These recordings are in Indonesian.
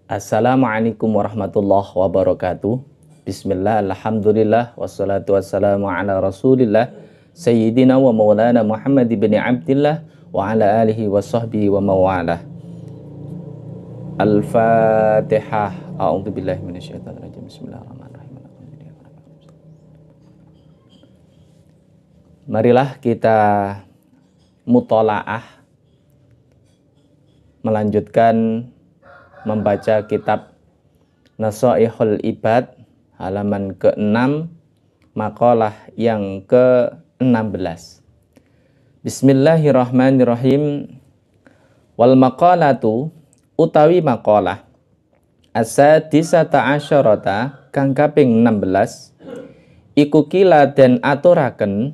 Assalamualaikum warahmatullahi wabarakatuh. Bismillah, alhamdulillah, wassalatu wassalamu ala rasulillah Sayyidina wa maulana Muhammad ibn Abdillah wa ala alihi wa sahbihi wa mawalah. Al-Fatihah. A'udzubillahi minasyaitonirrajim. Bismillahirrahmanirrahim. Marilah kita mutolaah, melanjutkan membaca kitab Nasaihul Ibad halaman ke-6, makalah yang ke-16. Bismillahirrahmanirrahim. Wal maqalatu utawi makalah as-sadisata asyarata kang kaping 16 iku kila den aturaken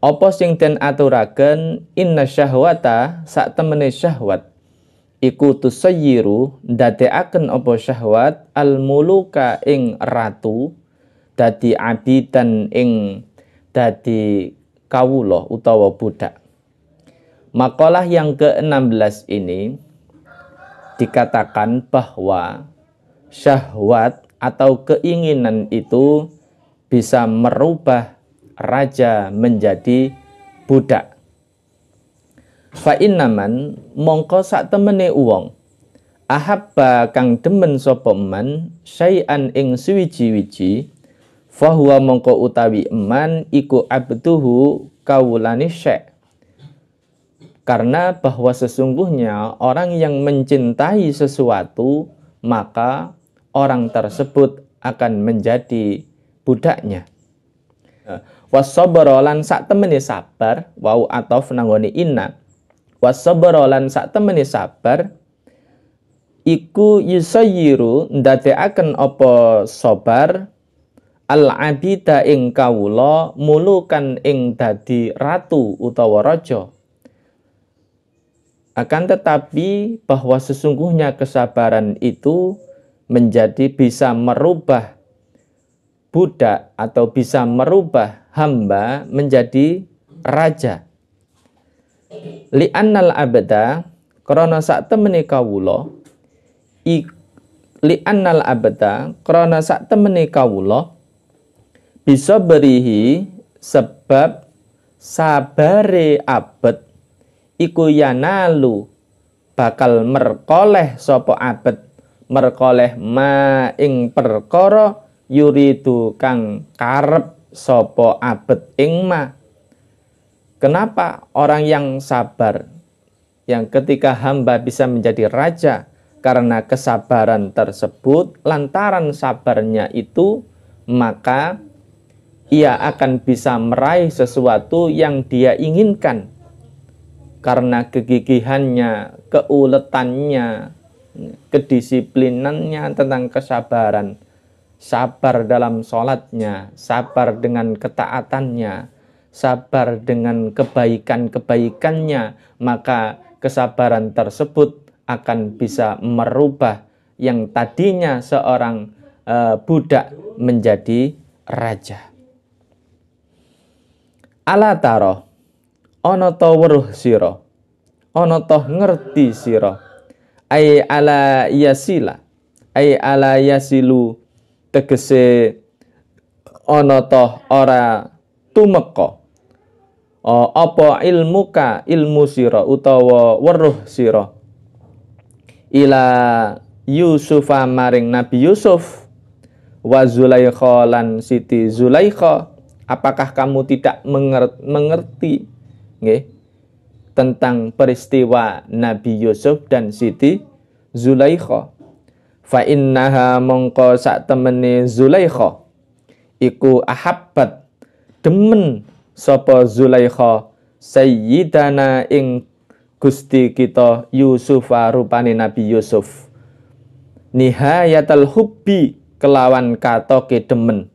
apa sing den aturaken inna syahwata sak temene syahwat iku tusayyiru ndadekaken apa syahwat al-muluka ing ratu dadi abidan ing dadi kawula utawa budak. Makalah yang ke-16 ini dikatakan bahwa syahwat atau keinginan itu bisa merubah raja menjadi budak. Fa innaman mongko sak temene wong ahabba kang demen sapa man syai'an ing suwiji-wiji fahuwa mongko utawi eman iku abduhu kawulane syai'. Karena bahwa sesungguhnya orang yang mencintai sesuatu maka orang tersebut akan menjadi budaknya. Wasabara lan sak temene sabar wau atau nangone inna. Wasabara lan sak temene sabar iku yusayyiru ndadekaken apa sabar al-abida ing kawula mulukan ing dadi ratu utawa raja. Akan tetapi bahwa sesungguhnya kesabaran itu menjadi bisa merubah budak atau bisa merubah hamba menjadi raja. Li'annal abda krana sak temene kawula li'annal abda krana sak temene kawula bisa berihi sebab sabare abad iku yanalu bakal merkoleh sapa abad merkoleh ma ing perkara yuridu kang karep sapa abad ing ma. Kenapa orang yang sabar, yang ketika hamba bisa menjadi raja karena kesabaran tersebut, lantaran sabarnya itu, maka ia akan bisa meraih sesuatu yang dia inginkan. Karena kegigihannya, keuletannya, kedisiplinannya tentang kesabaran. Sabar dalam sholatnya, sabar dengan ketaatannya, sabar dengan kebaikan-kebaikannya, maka kesabaran tersebut akan bisa merubah yang tadinya seorang budak menjadi raja. Ala taro ana ta weruh sira, ana ta ngerti sira, ay ala yasila, ay ala yasilu tegese ana ta ora tumeka apa ilmuka ilmu sira utawa weruh sira ila Yusufa maring Nabi Yusuf wa Zulaikha lan Siti Zulaikha. Apakah kamu tidak mengerti nggih tentang peristiwa Nabi Yusuf dan Siti Zulaikha? Fa innaha mongko sak temene Zulaikha iku ahabbat demen sapa Zulaikha sayyidana ing Gusti kita Yusuf rupane Nabi Yusuf nihayatul hubbi kelawan katoke demen.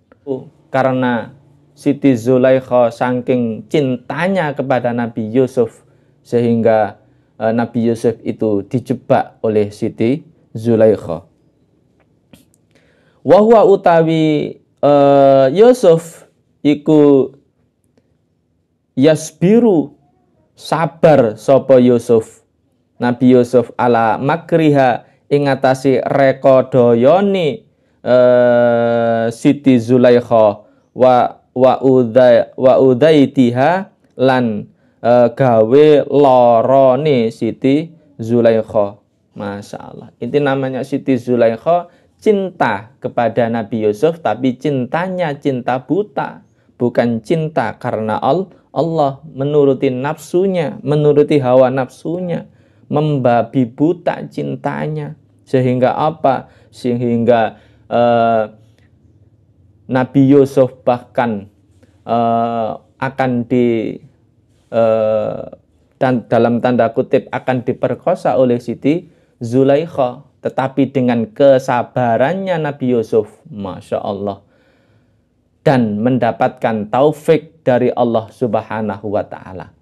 Karena Siti Zulaikha saking cintanya kepada Nabi Yusuf sehingga Nabi Yusuf itu dijebak oleh Siti Zulaikha. Wa huwa utawi Yusuf iku yasbiru sabar sapa Yusuf Nabi Yusuf ala makriha ing ngatasi rekodayane Siti Zulaikha wa udaitiha lan gawe lorone Siti Zulaikha. Masya Allah. Ini namanya Siti Zulaikha cinta kepada Nabi Yusuf, tapi cintanya cinta buta, bukan cinta karena Allah, menuruti nafsunya, menuruti hawa nafsunya, membabi buta cintanya. Sehingga apa? Sehingga Nabi Yusuf bahkan akan dan dalam tanda kutip akan diperkosa oleh Siti Zulaikha, tetapi dengan kesabarannya Nabi Yusuf, Masya Allah, dan mendapatkan taufik dari Allah Subhanahu wa Ta'ala.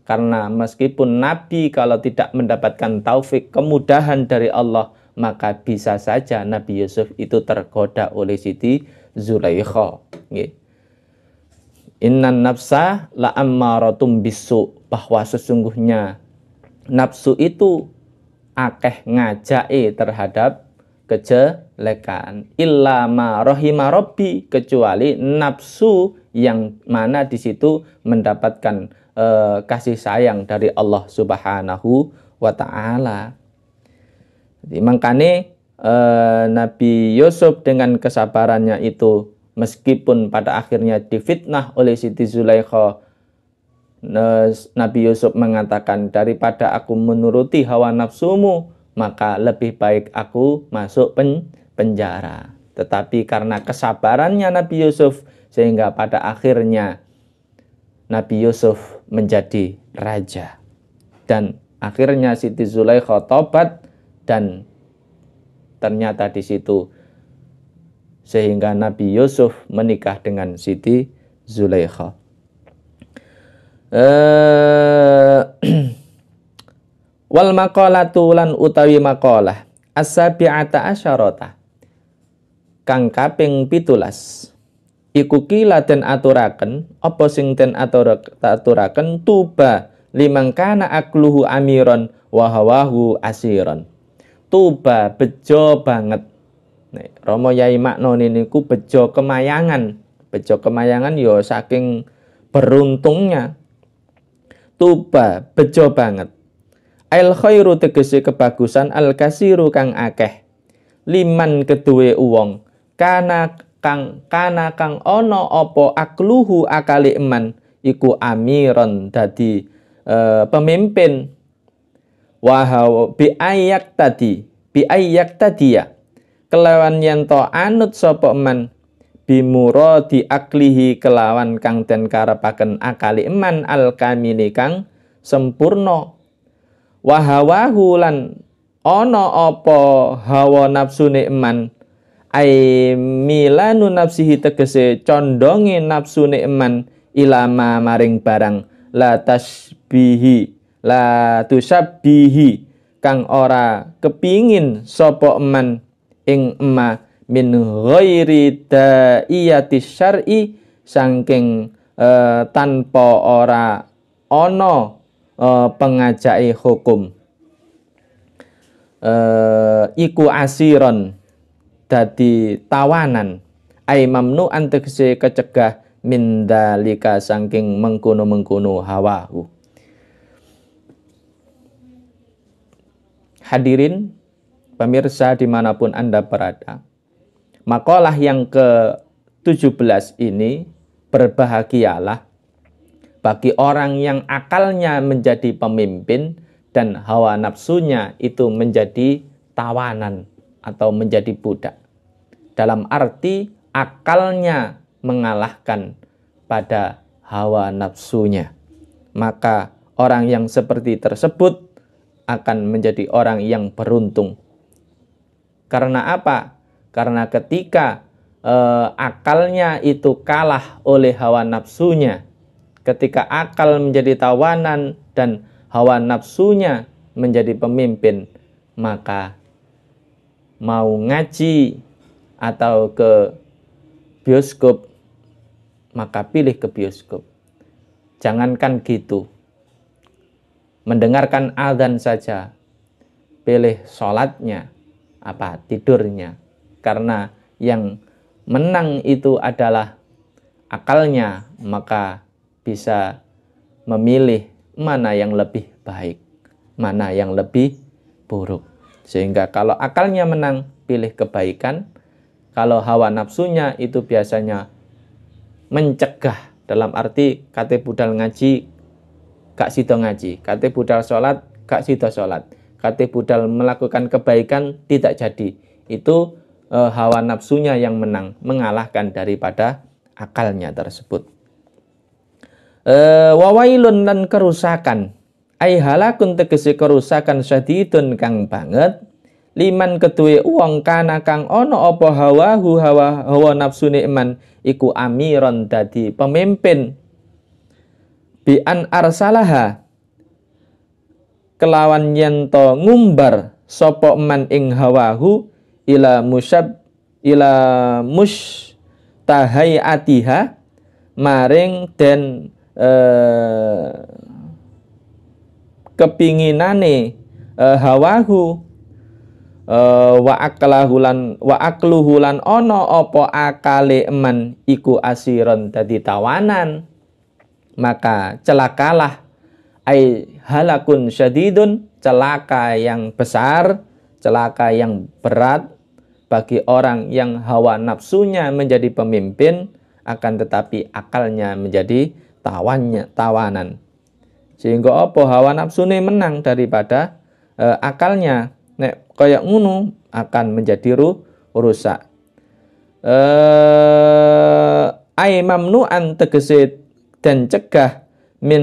Karena meskipun Nabi kalau tidak mendapatkan taufik, kemudahan dari Allah, maka bisa saja Nabi Yusuf itu tergoda oleh Siti Zulaikha. Innan nafsa la ammaratum bisu, bahwa sesungguhnya nafsu itu akeh ngajai terhadap kejelekan. Illa ma rahima rabbi, kecuali nafsu yang mana di situ mendapatkan kasih sayang dari Allah Subhanahu wa Ta'ala. Jadi makanya Nabi Yusuf dengan kesabarannya itu, meskipun pada akhirnya difitnah oleh Siti Zulaikha, Nabi Yusuf mengatakan, daripada aku menuruti hawa nafsumu, maka lebih baik aku masuk penjara. Tetapi karena kesabarannya Nabi Yusuf, sehingga pada akhirnya Nabi Yusuf menjadi raja. Dan akhirnya Siti Zulaikha tobat, dan ternyata di situ sehingga Nabi Yusuf menikah dengan Siti Zulaikha. Wal maqalatu lan utawi maqalah as-sabi'ata asyarata kang kaping 17 iku kila den aturaken, apa sing den aturaken, tuba limang kana akluhu amiron wa hawahu asiron. Tuba bejo banget. Nek Rama Yai maknane niku bejo kemayangan. Bejo kemayangan ya saking beruntungnya. Tuba bejo banget. Ail khairu tegese kebagusan, al kasiru kang akeh. Liman keduwe uwong kana kang ono opo akluhu akali eman iku amiron dadi pemimpin. Wahaw bi ayyak tadi ya kelawan yanto anut sapa eman bimuro di aklihi kelawan kang den karepaken akali eman al kamili kang sempurna. Wahawahu lan ono opo hawa nafsune eman ai milanu nafsihi tegese condonge nafsune eman ilama maring barang la tusabbihi kang ora kepingin sapa eman ing ema min ghairi daiyati syar'i saking tanpa ora ana pengajake hukum. Iku asiron dadi tawanan, ai mamnu'an tegese kecegah min dalika saking mengkono-mengkono hawahu. Hadirin pemirsa dimanapun Anda berada, makalah yang ke-17 ini, berbahagialah bagi orang yang akalnya menjadi pemimpin dan hawa nafsunya itu menjadi tawanan atau menjadi budak. Dalam arti akalnya mengalahkan pada hawa nafsunya. Maka orang yang seperti tersebut akan menjadi orang yang beruntung. Karena apa? Karena ketika akalnya itu kalah oleh hawa nafsunya, ketika akal menjadi tawanan dan hawa nafsunya menjadi pemimpin, maka mau ngaji atau ke bioskop, maka pilih ke bioskop. Jangankan gitu, mendengarkan azan saja, pilih sholatnya, tidurnya. Karena yang menang itu adalah akalnya, maka bisa memilih mana yang lebih baik, mana yang lebih buruk. Sehingga kalau akalnya menang, pilih kebaikan. Kalau hawa nafsunya itu biasanya mencegah, dalam arti kate budal ngaji gak sido ngaji, kate budal sholat gak sido sholat, kate budal melakukan kebaikan tidak jadi. Itu hawa nafsunya yang menang, mengalahkan daripada akalnya tersebut. Wawailun lan kerusakan, ai halakun tegese kerusakan syadidun kang banget, liman kedue wong kana kang ono apa hawa nafsune iman iku amiron dadi pemimpin, bi an arsalaha kelawan yento ngumbar sapa man ing hawahu ila mushtahayatiha maring den kepinginane hawahu wa akluhu lan ono opo akale eman iku asiron dadi tawanan, maka celakalah ai halakun syadidun, celaka yang besar, celaka yang berat bagi orang yang hawa nafsunya menjadi pemimpin, akan tetapi akalnya menjadi tawanan. Sehingga apa hawa nafsune menang daripada akalnya. Nek kaya ngono akan menjadi rusak. Ai mamnu'an tegese dan cegah min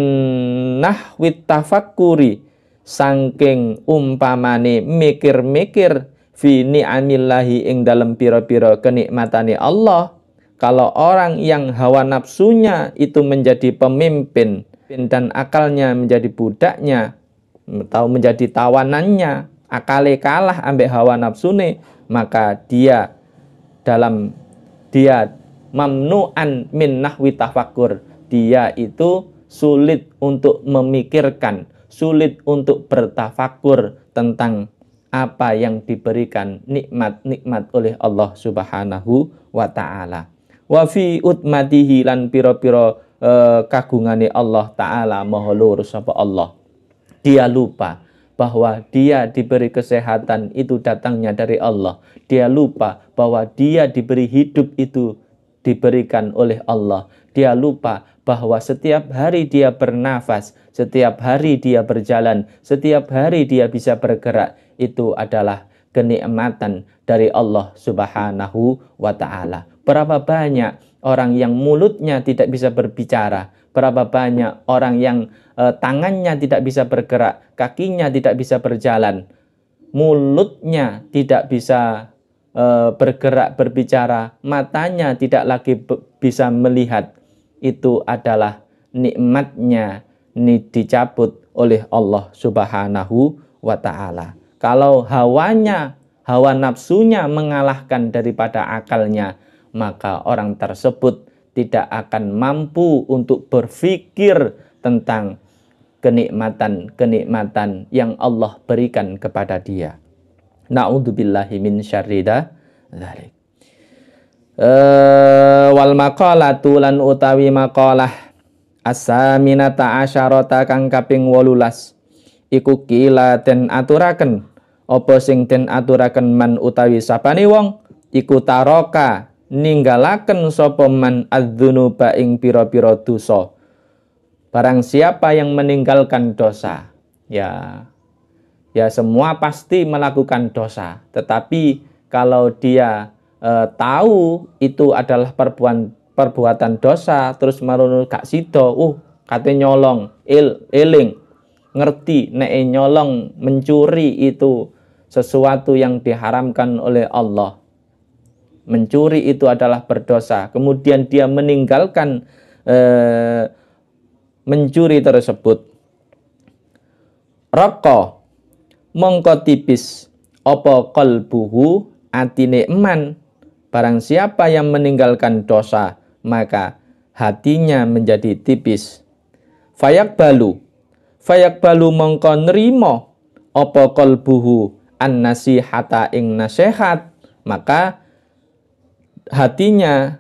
nahwit tafakkuri saking umpamane mikir-mikir fi ni'amillahi ing dalam pira-pira kenikmatane Allah. Kalau orang yang hawa nafsunya itu menjadi pemimpin dan akalnya menjadi budaknya atau menjadi tawanannya, akale kalah ambek hawa nafsune, maka dia mamnu'an min nahwi tafakkur, dia itu sulit untuk memikirkan, sulit untuk bertafakur tentang apa yang diberikan nikmat-nikmat oleh Allah Subhanahu wa ta'ala. Wa fi utmatihi lan pira-pira kagungane Allah ta'ala maha luhur sapa Allah. Dia lupa bahwa dia diberi kesehatan itu datangnya dari Allah. Dia lupa bahwa dia diberi hidup itu diberikan oleh Allah. Dia lupa bahwa setiap hari dia bernafas, setiap hari dia berjalan, setiap hari dia bisa bergerak, itu adalah kenikmatan dari Allah Subhanahu wa ta'ala. Berapa banyak orang yang mulutnya tidak bisa berbicara, berapa banyak orang yang tangannya tidak bisa bergerak, kakinya tidak bisa berjalan, mulutnya tidak bisa bergerak berbicara, matanya tidak lagi bisa melihat. Itu adalah nikmatnya dicabut oleh Allah Subhanahu wa ta'ala. Kalau hawa nafsunya mengalahkan daripada akalnya, maka orang tersebut tidak akan mampu untuk berpikir tentang kenikmatan yang Allah berikan kepada dia. Na'udzubillahi min syarri dzalik. Wal maqalatu lan utawi maqalah as-saminata asyarata kang kaping 18 iku kila den aturaken apa sing den aturaken man utawi sapane wong iku taroka ninggalaken sapa man adzunuba ing pira-pira dosa. Barang siapa yang meninggalkan dosa, ya semua pasti melakukan dosa, tetapi kalau dia tahu itu adalah perbuatan dosa, terus marunu gak sido, kate nyolong, eling, ngerti nek nyolong, mencuri itu sesuatu yang diharamkan oleh Allah. Mencuri itu adalah berdosa. Kemudian dia meninggalkan mencuri tersebut. Raqqa mongko tipis apa qalbuhu atine eman. Barang siapa yang meninggalkan dosa, maka hatinya menjadi tipis. Fayaqbalu mongko nerimo apa qalbuhu an-nasihata ing nasihat, maka hatinya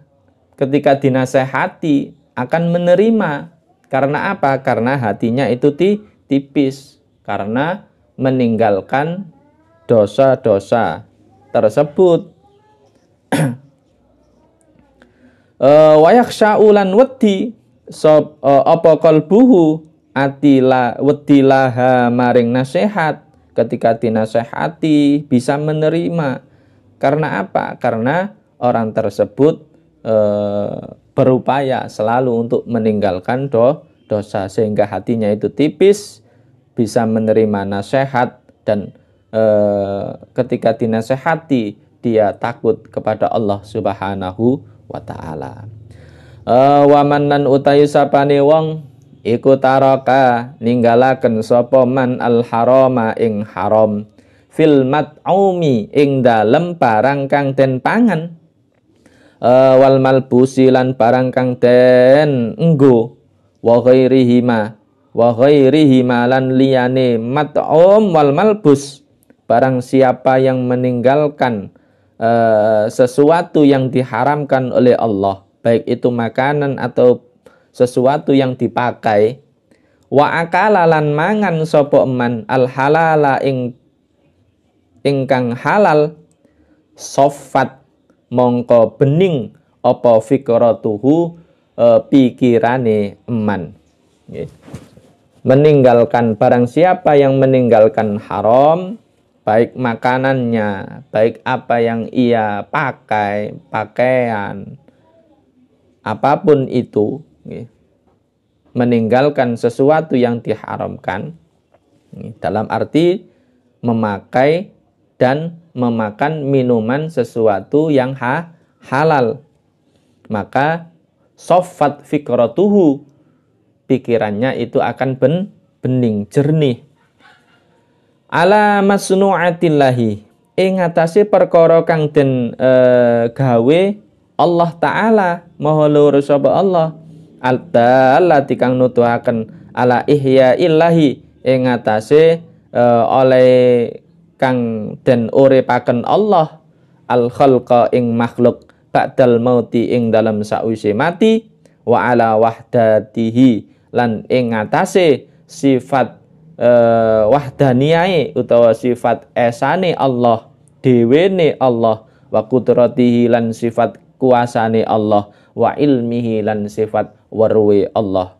ketika dinasehati akan menerima. Karena apa? Karena hatinya itu tipis, karena meninggalkan dosa-dosa tersebut. Wa yakhsha'u lan wedi apa qalbuhu atila wedilaha maring nasihat, ketika dinasehati bisa menerima. Karena apa? Karena orang tersebut berupaya selalu untuk meninggalkan dosa, sehingga hatinya itu tipis, bisa menerima nasihat, dan ketika dinasehati dia takut kepada Allah Subhanahu wa ta'ala. Wa mannan utayu sapane wong iku taraka ninggalaken sapa man al harama ing haram fil mat'umi ing dalem barang kang den pangan, wal malbusi lan barang kang den enggo, wa ghairihima lan liyane mat'um wal malbus. Barang siapa yang meninggalkan sesuatu yang diharamkan oleh Allah, baik itu makanan atau sesuatu yang dipakai, wa akala lan mangan sapa man al halala ingkang halal, sofat mongko bening apa fikratuhu pikirane eman. Meninggalkan, barang siapa yang meninggalkan haram, baik makanannya, baik apa yang ia pakai, pakaian, apapun itu, meninggalkan sesuatu yang diharamkan, dalam arti memakai dan memakan minuman sesuatu yang halal, maka sofat fikratuhu, pikirannya itu akan bening, jernih. Ala masnu'atillahi, ing atase perkara kang den gawe Allah Ta'ala, maha luhur sapa Allah, al-dallati kang nuduhaken ala ihya illahi, ing atase oleh kang den uripaken Allah al khalqa ing makhluk ba'dal mauti ing dalam sause mati, wa ala wahdatihi lan ing atase sifat wahdaniyai utawa sifat esane Allah, dewene Allah, wa qudratihi lan sifat kuasane Allah, wa ilmihi lan sifat weruhe Allah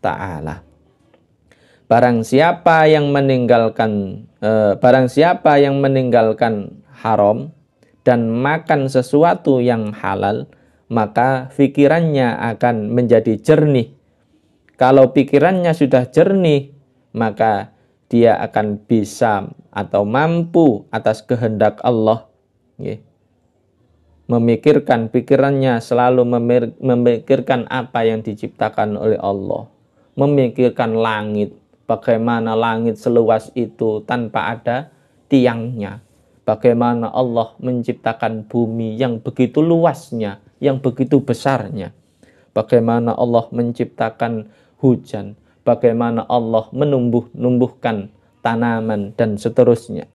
Ta'ala. Barang siapa yang meninggalkan haram dan makan sesuatu yang halal, maka pikirannya akan menjadi jernih. Kalau pikirannya sudah jernih, maka dia akan bisa atau mampu atas kehendak Allah, memikirkan, pikirannya selalu memikirkan apa yang diciptakan oleh Allah, memikirkan langit, bagaimana langit seluas itu tanpa ada tiangnya, bagaimana Allah menciptakan bumi yang begitu luasnya, yang begitu besarnya, bagaimana Allah menciptakan hujan, bagaimana Allah menumbuhkan tanaman dan seterusnya.